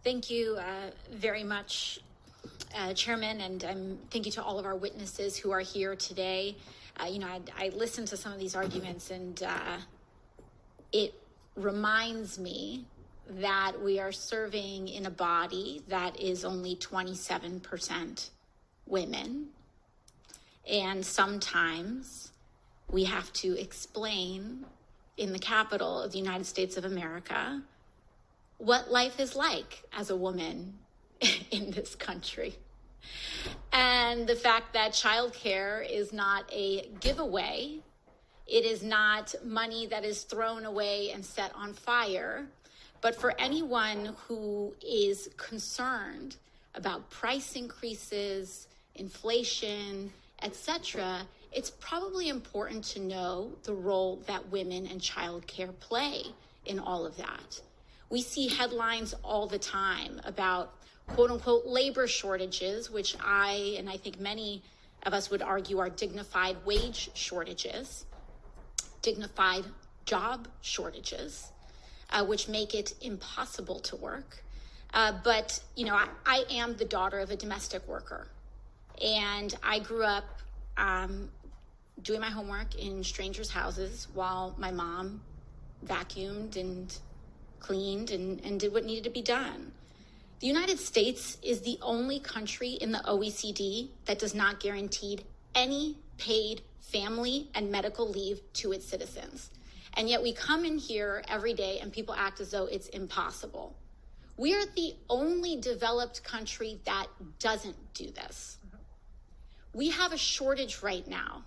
Thank you very much, Chairman, and thank you to all of our witnesses who are here today. I listened to some of these arguments, and it reminds me that we are serving in a body that is only 27% women. And sometimes we have to explain in the capital of the United States of America what life is like as a woman in this country. And the fact that childcare is not a giveaway, it is not money that is thrown away and set on fire, but for anyone who is concerned about price increases, inflation, etc., it's probably important to know the role that women and childcare play in all of that. We see headlines all the time about quote unquote labor shortages, which I think many of us would argue are dignified wage shortages, dignified job shortages, which make it impossible to work. But I am the daughter of a domestic worker, and I grew up doing my homework in strangers' houses while my mom vacuumed and cleaned and did what needed to be done. The United States is the only country in the OECD that does not guarantee any paid family and medical leave to its citizens. And yet we come in here every day and people act as though it's impossible. We are the only developed country that doesn't do this. We have a shortage right now,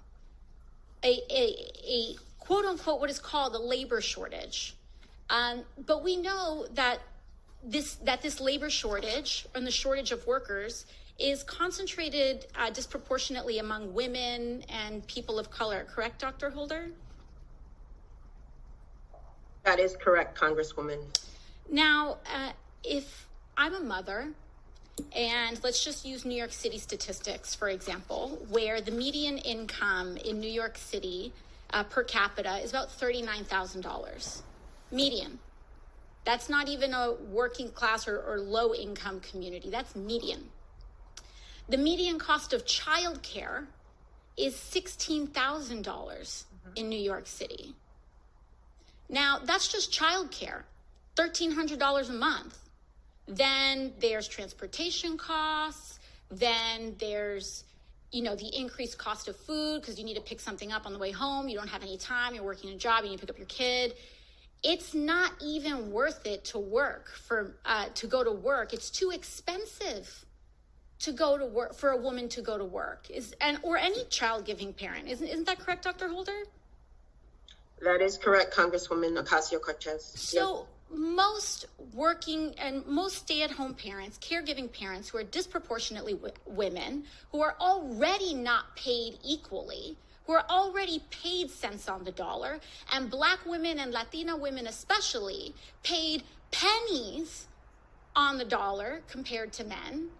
a quote unquote what is called a labor shortage. But we know that this labor shortage and the shortage of workers is concentrated disproportionately among women and people of color. Correct, Dr. Holder? That is correct, Congresswoman. Now, if I'm a mother, and let's just use New York City statistics, for example, where the median income in New York City per capita is about $39,000. Median. That's not even a working class or low income community. That's median. The median cost of childcare is $16,000 in New York City. Now, that's just childcare, $1,300 a month. Then there's transportation costs. Then there's, the increased cost of food because you need to pick something up on the way home. You don't have any time. You're working a job. You need to pick up your kid. It's not even worth it to work to go to work. It's too expensive to go to work for a woman to go to work or any child-giving parent. Isn't that correct, Dr. Holder? That is correct, Congresswoman Ocasio-Cortez. So most working and most stay-at-home parents, caregiving parents who are disproportionately women, who are already not paid equally, who are already paid cents on the dollar, and Black women and Latina women especially paid pennies on the dollar compared to men,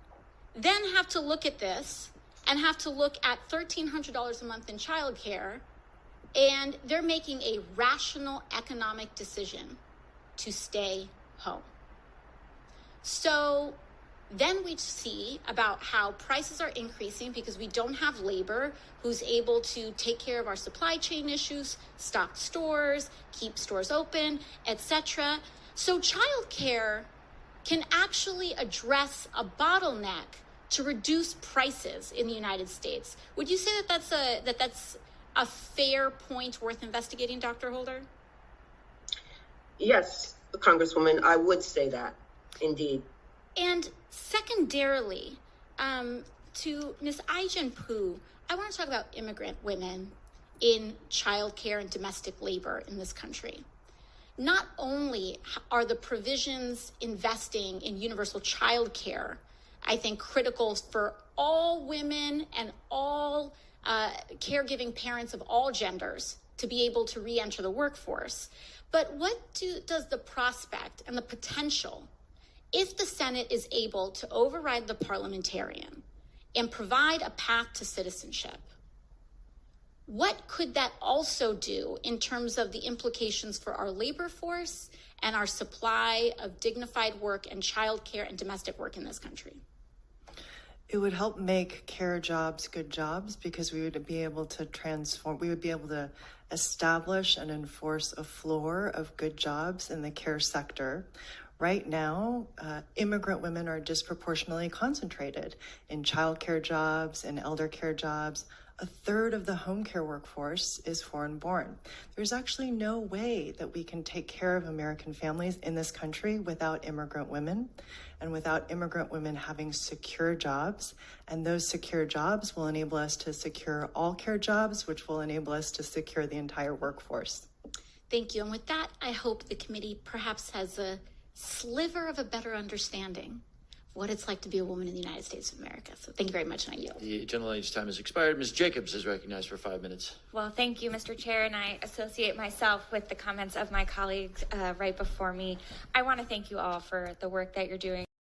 then have to look at this and have to look at $1,300 a month in childcare, and they're making a rational economic decision to stay home. So then we see about how prices are increasing because we don't have labor who's able to take care of our supply chain issues, stock stores, keep stores open, etc. So childcare can actually address a bottleneck to reduce prices in the United States. Would you say that that's a fair point worth investigating, Dr. Holder? Yes, Congresswoman, I would say that, indeed. And secondarily, to Ms. Ai-jen Poo, I want to talk about immigrant women in childcare and domestic labor in this country. Not only are the provisions investing in universal childcare, I think, critical for all women and all caregiving parents of all genders to be able to re-enter the workforce, but what does the prospect and the potential, if the Senate is able to override the parliamentarian and provide a path to citizenship, what could that also do in terms of the implications for our labor force and our supply of dignified work and childcare and domestic work in this country? It would help make care jobs good jobs, because we would be able to establish and enforce a floor of good jobs in the care sector. Right now, immigrant women are disproportionately concentrated in childcare jobs and elder care jobs. A third of the home care workforce is foreign born. There's actually no way that we can take care of American families in this country without immigrant women, and without immigrant women having secure jobs. And those secure jobs will enable us to secure all care jobs, which will enable us to secure the entire workforce. Thank you. And with that, I hope the committee perhaps has a sliver of a better understanding of what it's like to be a woman in the United States of America. So thank you very much, and I yield. The gentlelady's time has expired. Ms. Jacobs is recognized for 5 minutes. Well, thank you, Mr. Chair, and I associate myself with the comments of my colleagues right before me. I want to thank you all for the work that you're doing.